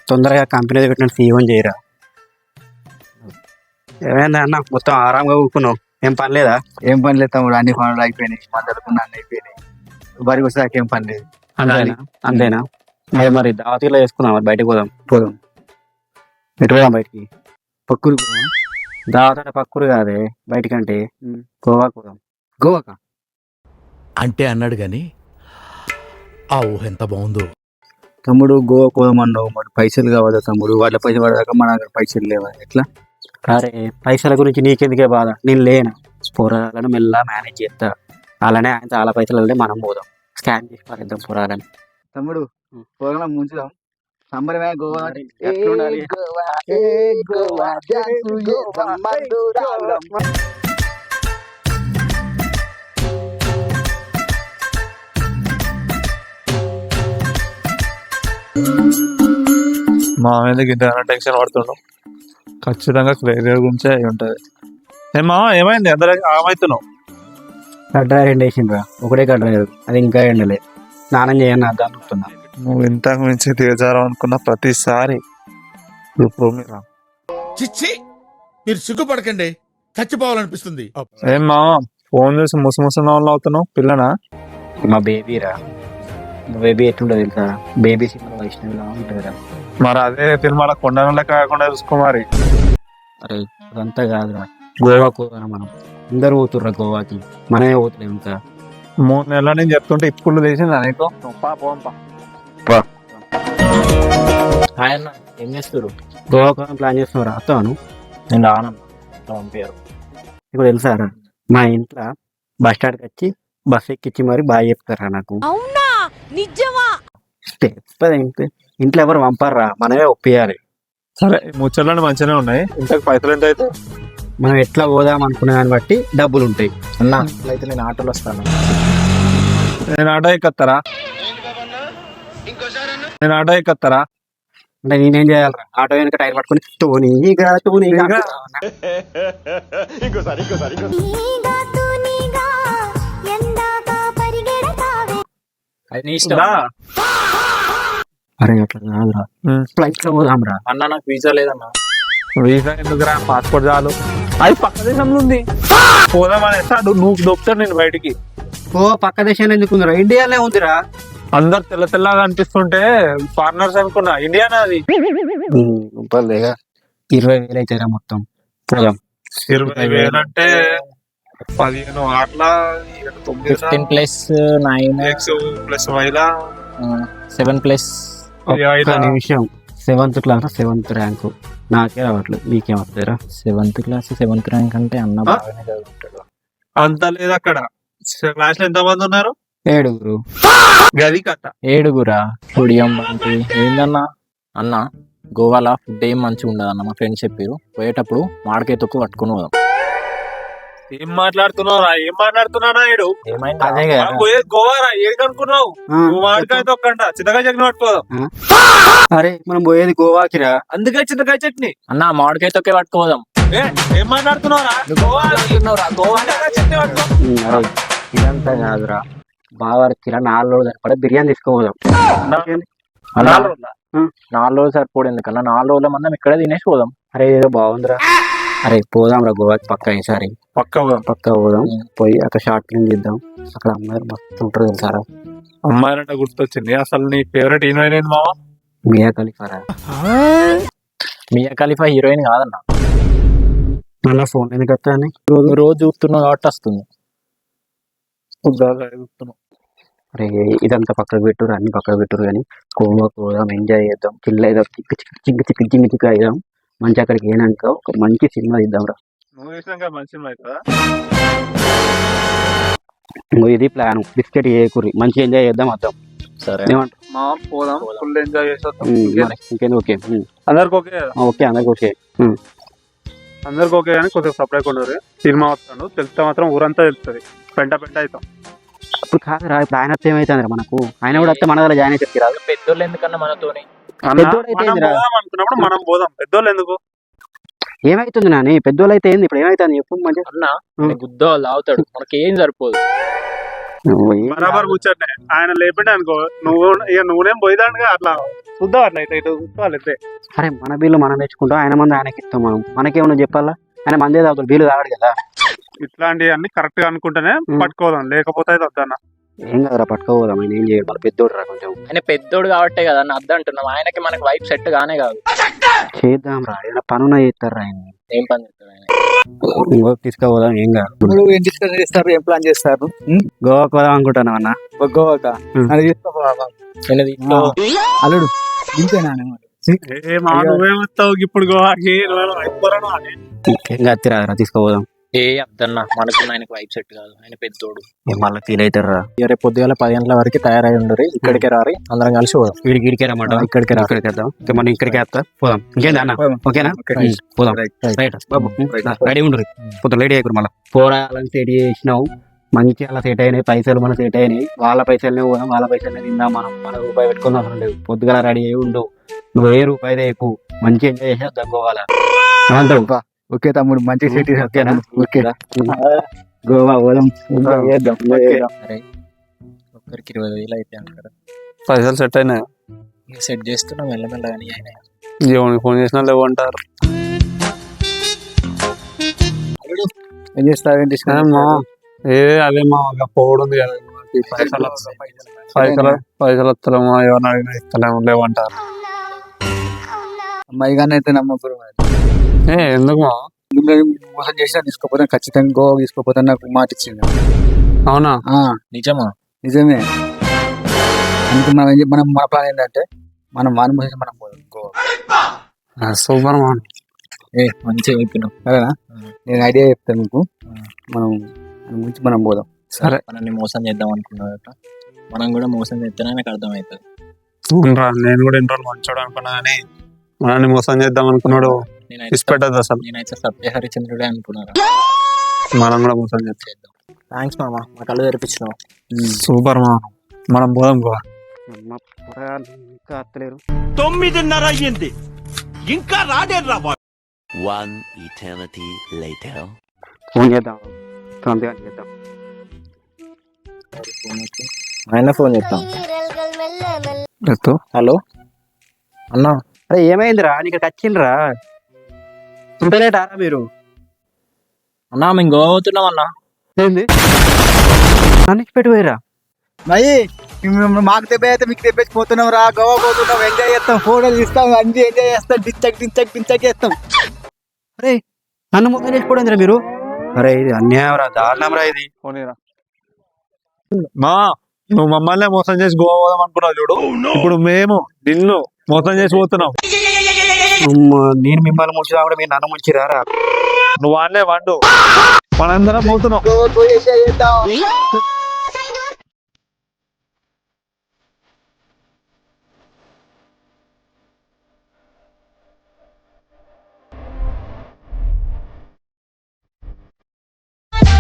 తొందరగా కంపెనీ పెట్టిన సీఎం చేయరా. ఏమైందా అన్న, మొత్తం ఆరాంగా ఊరుకున్నావు, ఏం పని లేదా? ఏం పని లేదు తమ్ముడు, అన్ని పనులు అయిపోయినాయి, మందలుకున్న అన్ని అయిపోయినాయి. బరికి వస్తే ఏం పని లేదు. అంతేనా? మరి దావతీలో వేసుకున్నాం, మరి బయటకు పోదాం. ఎటు పోదాం బయటికి? పక్కూరు దావత్ అంటే పక్కూరు కాదే, బయటికంటే గోవాకు పోదాం. గోవాకా? అంటే అన్నాడు గాని ఆ ఊహ ఎంత బాగుందో. తమ్ముడు గోవా పోదామన్నావు, మరి పైసలు కావాలా తమ్ముడు? వాళ్ళ పైసలు పడదాకా మన దగ్గర పైసలు లేవా, ఎట్లా? అరే పైసల గురించి నీకెందుకే బాధ, నేను లేను. పొరాలను మెల్ల మేనేజ్ చేస్తా. అలానే ఆయన చాలా పైసలు వెళ్తే మనం పోదాం, స్కాన్ చేసి పారేద్దాం పొరాలని. తమ్ముడు పోదాం, ముంచుదాం. సంబరమే గోవా. ఎట్లుండాలి? మా మీద ఇంత టెన్షన్ పడుతున్నాం, ఖచ్చితంగా క్లియర్ గురించే అయి ఉంటుంది. ఏమా ఏమైంది, అందరూ ఆమైతున్నావు? కడ్రా ఎండ వేసిండ్రా, ఒకటే కడ్రా, అది ఇంకా ఎండలేదు. స్నానం చేయని అర్థం అనుకుంటున్నా. నువ్వు ఇంతకు మించి దిగజారం అనుకున్న ప్రతిసారి చిచ్చి, మీరు సిగ్గుపడకండి, చచ్చిపోవాలనిపిస్తుంది. ఏమా ఫోన్ చూసి ముసముసిన వాళ్ళు అవుతున్నావు, పిల్లనా? మా బేబీరా, మా బేబీ ఎట్లుంటుంది తెలుసా? బేబీ సినిమా వైష్ణవిలా ఉంటుందిరా. మరి అదే సినిమాల కొండల కాకుండా చూసుకో మరి. అరే అదంతా కాదురా, గోవాకు పోదాం మనం. అందరూ పోతుర్రా గోవాకి, మనమే పోతున్నాం. ఇంకా 3 నెలల నుంచి చెప్తుంటే ఇప్పుడు తెలిసిందా నీకు? హాయ్ అన్న, ఏం చేస్తారు? గోవాకు ప్లాన్ చేస్తున్నారా? అత్తవాను నేను పంపారు. ఇప్పుడు తెలుసారా, మా ఇంట్లో బస్ స్టాండ్కి వచ్చి బస్ ఎక్కించి మరి బాగా చెప్తారా నాకు. ఇంట్లో ఎవరు పంపారా, మనమే ఒప్పియాలి. సరే ముచ్చట్లని మంచిగానే ఉన్నాయి, ఇంతకు పైసలు ఎంత అయితే? మనం ఎట్లా పోదాం అనుకునే దాన్ని బట్టి డబ్బులు ఉంటాయి అన్నా. అట్లయితే నేను ఆటోలో వస్తాను. నేను ఆటో ఎక్కత్తారా? అంటే నేనేం చేయాలరా? ఆటో వెనక టైర్ పట్టుకుని టోనీగా అది నీ ఇష్టం. అరే అట్లా కాదురా, ఫ్లైట్ లో పోదాంరా. అన్న నాకు వీసా లేదన్నా. వీసా ఎందుకురా, పాస్పోర్ట్ చాలు. అది పక్క దేశంలో ఉంది, పోదామని నువ్వు దొక్కుతాడు నేను బయటికి. ఓ పక్క దేశంలో ఎందుకుందిరా, ఇండియాలో ఉందిరా. అందరు తెల్లగా అనిపిస్తుంటే ఫారినర్స్ అనుకున్నా, ఇండియానా అది. 20,000 అవుతారా మొత్తం, పోదాం. 20,000 అంటే 15 ఆటల 15 ప్లస్ 9 ప్లస్ వైలా 7 ప్లస్ నిమిషం. 7th క్లాస్ 7th ర్యాంకు నాకే రావట్లేదు, నీకేం వస్తారా? 7th క్లాస్ 7th ర్యాంక్ అంటే అన్న బాగానే చదువుకుంటాడు. అంత లేదు, అక్కడ క్లాస్ లో ఎంత మంది ఉన్నారు? 7 గది కథ. 7 పొడియం బంటి ఏందన్నా. అన్న గోవాలో ఫుడ్ ఏం మంచిగా ఉండదు అన్న, మా ఫ్రెండ్స్ చెప్పారు. పోయేటప్పుడు మామిడికాయ తొక్కు పట్టుకుని పోదాం. ఏం మాట్లాడుతున్నావురా, ఏడు అదే గోవారా, ఏడుకనుకున్నావు? మామిడికాయ తొక్కంట, చింతకాయ చట్నీ పట్టుకోదాం. అరే మనం పోయేది గోవాకిరా, అందుకే చింతకాయ చట్నీ. అన్న మామిడికాయ తొక్కే పట్టుకోదాం. ఏం మాట్లాడుతున్నావురా? ఇదంతా కాదురా, బాగా కిరా 4 రోజులు సరిపడా బిర్యానీ తీసుకోపోదాం. 4 రోజులు సరిపోడు ఎందుకన్నా, 4 రోజుల మందం ఇక్కడే తినేసి పోదాం. అరే ఏదో బాగుందిరా, అరే పోదాం రా గోవాకి పక్కా. ఈసారి పక్కా పోదాం. పోయి అక్కడ షార్ట్ ఫిల్మ్ తీద్దాం, అక్కడ అమ్మాయిలు మస్తు ఉంటారు తెలుసారా. అమ్మాయిలంటే గుర్తొచ్చింది, అసలు నీ ఫేవరెట్ హీరోయిన్ ఏంది మావా? మియా ఖలీఫారా. మియా ఖలీఫా హీరోయిన్ కాదన్న. మళ్ళీ ఫోన్ ఎందుకు వస్తాయని రోజు చూస్తున్నావు కాబట్టి వస్తుంది. అరే ఇదంతా పక్కకు పెట్టురు, అన్ని పక్కకు పెట్టురు, కానీ గోవాకు పోదాం, ఎంజాయ్ చేద్దాం, చిల్ అయిదాం, చిక్కు అయిదాం. మంచి అక్కడికి ఏనాక ఒక మంచి సినిమా ఇద్దాం రా. ఇది ప్లాన్, బిస్కెట్ ఏకూరి మంచిగా ఎంజాయ్ చేద్దాం, వద్దాం. సరే ఇంకేంది? ఓకే అందరికి ఓకే? ఓకే అందరికి ఓకే. అందరికి ఓకే కానీ కొద్దిగా సపరేట్ ఉండరు. సినిమా వస్తాను తెలిస్తే మాత్రం ఊరంతా తెలుస్తుంది, పెంట అవుతాం. ఇప్పుడు కాదురా, ఇప్పుడు ఆయన వస్తే ఏమైతుంది మనకు? ఆయన కూడా వస్తే మన దగ్గర జాయిన్ అయితే రాదు. పెద్దోళ్ళు ఎందుకన్నా మనతోని అనుకున్నప్పుడు మనం పోదాం, పెద్దోళ్ళు ఎందుకు? ఏమైతుంది నాని, పెద్దోళ్ళు అయితే ఏంది ఇప్పుడు? ఏమైతుంది చెప్పు మంచిగా. అన్న గుద్ద వాళ్ళు అవుతాడు, మనకి ఏం సరిపోదు. బరాబర్ కూర్చోండి. ఆయన లేపిండే అనుకో నువ్వు ఇక నువ్వేం పోయిదానుగా అట్లా చూద్దాం అట్లా ఇటు చూసుకోవాలి అంతే. అరే మన బిల్లు మనం తెచ్చుకుంటాం, ఆయన మంది ఆయనకి ఇస్తాం, మనం మనకేమన్నా చెప్పాలా? ఆయన మందే తాగుతాడు, బిల్లు తాగడు కదా. ఇట్లాంటివన్నీ కరెక్ట్ గా అనుకుంటేనే పట్టుకోదాం, లేకపోతే అయితే వద్దన్న. ఏం కదరా పట్టుకోపోదాం, ఆయన ఏం చేయడు, మన పెద్దోడు రా కొంచెం. ఆయన పెద్దోడు కాబట్టే కదా అన్న అద్దంటున్నాం, ఆయనకి మనకి వైఫ్ సెట్ గానే కాదు. చేద్దాం రా, ఏదైనా పనున్నా చేస్తారా ఆయన. ఏం పని చేస్తాడు ఆయన? ఇంకో తీసుకోపోదాం, ఏం కాదు. ఏం డిస్కస్ చేస్తారు, ఏం ప్లాన్ చేస్తారు? గోవాకు పోదాం అనుకుంటున్నాం అన్న. గోవాక అది తీసుకోపోవా? నేను ఇంట్లో అల్లుడు ఇంతేనా? నువ్వేమొస్తావు ఇప్పుడు గోవాకి? అయిపోరాను అని. ఏం కత్తిరా తీసుకోపోదాం. ఏ అద్దన్న మనకు ఆయనకి వైఫ్ సెట్ కాదు, ఆయన పెద్దోడు. మళ్ళీ ఫీల్ అవుతారా? రేపు పొద్దుగాల 10 గంటల వరకు తయారై ఉండరు, ఇక్కడికే రారి అందరం కలిసి పోదాం. వీడికి ఇడికే రమ్మాట, ఇక్కడికి రా, ఇక్కడికి వద్దాం. మనం ఇక్కడికి వస్తా పోదాం. ఇంకేంది అన్న, ఓకేనా? పోదాం. రైట్ బాబు, రెడీ ఉండరు, పొద్దున రెడీ అయ్యారు. మళ్ళీ పోరాలని సెట్ చేసినావు, మంచిగా అలా సెట్ అయినాయి, పైసలు మన సెట్ అయినాయి. వాళ్ళ పైసలనే పోదాం, వాళ్ళ పైసలనే తిందాం. మనం మన రూపాయి పెట్టుకుందాం అవసరం లేదు. పొద్దుగల రెడీ అయ్యి ఉండవు, నువ్వు ఏ రూపాయి ఎక్కువ మంచిగా ఎంజాయ్ చేసి తగ్గోవాలా. ఏమంటావు? ఓకే తమ్ముడు, మంచి సిటీ. ఓకేనా? ఓకే గోవా పోదాం. అరే ఒక్కరికి 20,000 అయితే అంటారు. పైసలు సెట్ అయినాయి, సెట్ చేస్తున్నాం మెల్లమెల్లగాని. ఆయన జీవోని ఫోన్ చేసినా లేవంటారు. ఏం చేస్తావేంటి? అదే మా పోవడం ఉంది కదా, పైసలు వస్తలేమో, ఎవరిని అడిగినా ఇస్తలేమో లేవంటారు. అమ్మాయి కానీ అయితే నమ్మకం ఎందుకు మా మోసం చేసినా తీసుకోపోతే ఖచ్చితంగా గోవా తీసుకోపోతే నాకు మాట ఇచ్చింది. అవునా? నిజమా? నిజమే. అందుకే మనం మన ప్లాన్ ఏంటంటే మనం వాని మోసం మనం పోదాం గోవా. సూపర్ మా. మంచిగా చెప్పినావు సరేనా? నేను ఐడియా చెప్తాను మీకు, మనం దాని గురించి మనం పోదాం. సరే, మనల్ని మోసం చేద్దాం అనుకున్నావు, మనం కూడా మోసం చేస్తేనే నాకు అర్థమవుతుంది. నేను కూడా ఎన్ని రోజులు మంచోడు అనుకున్నా కానీ మనల్ని మోసం చేద్దాం అనుకున్నాడు. ఇష్టపెట్టదు అసలు. నేనైతే సత్య హరిచంద్రుడే అనుకున్నాను, మనం కూడా మోసం చేద్దాం. థ్యాంక్స్ మామ, మా కళ్ళు తెరిపించినావు. సూపర్ మా, మనం పోదాం గోవా. ఇంకా అత్తలేరు. 9:30 అయ్యింది, ఇంకా రాడేరా. 1 eternity later. ఫోన్ చేద్దాం, అంతేగాని చేద్దాం. ఆయన ఫోన్ చేస్తాం. హలో అన్నా. అరే ఏమైందిరా, నీకు వచ్చిండ్రా? ఉంటలేటా మీరు? అన్నా మేము గోవా పోతున్నాం అన్నా. ఏంది నన్ను పెట్టిపోయిరా? మరి మాకు దెబ్బ అయితే మీకు తెప్పించిపోతున్నాం రా. గోవా పోతున్నాం, ఎంజాయ్ చేస్తాం, ఫోటోలు తీస్తాం, అన్ని ఎంజాయ్ చేస్తాం, డించక్ చేస్తాం. అరే నన్ను మొత్తం చేసిపోయిందిరా మీరు. అరే ఇది అన్యాయం రా, దారుణం రా ఇది. పోనీరా మా, నువ్వు మమ్మల్ని మోసం చేసి గోవా పోదాం అనుకున్నావు చూడు, ఇప్పుడు మేము నిన్ను మోసం చేసి పోతున్నాం. నేను మిమ్మల్ని ముంచి రావడం, మీరు నన్ను ముంచిరారా? నువ్వు వాడలే వండు, మనందరం పోతున్నాం. గోవా ఎంజాయ్ చేద్దాం.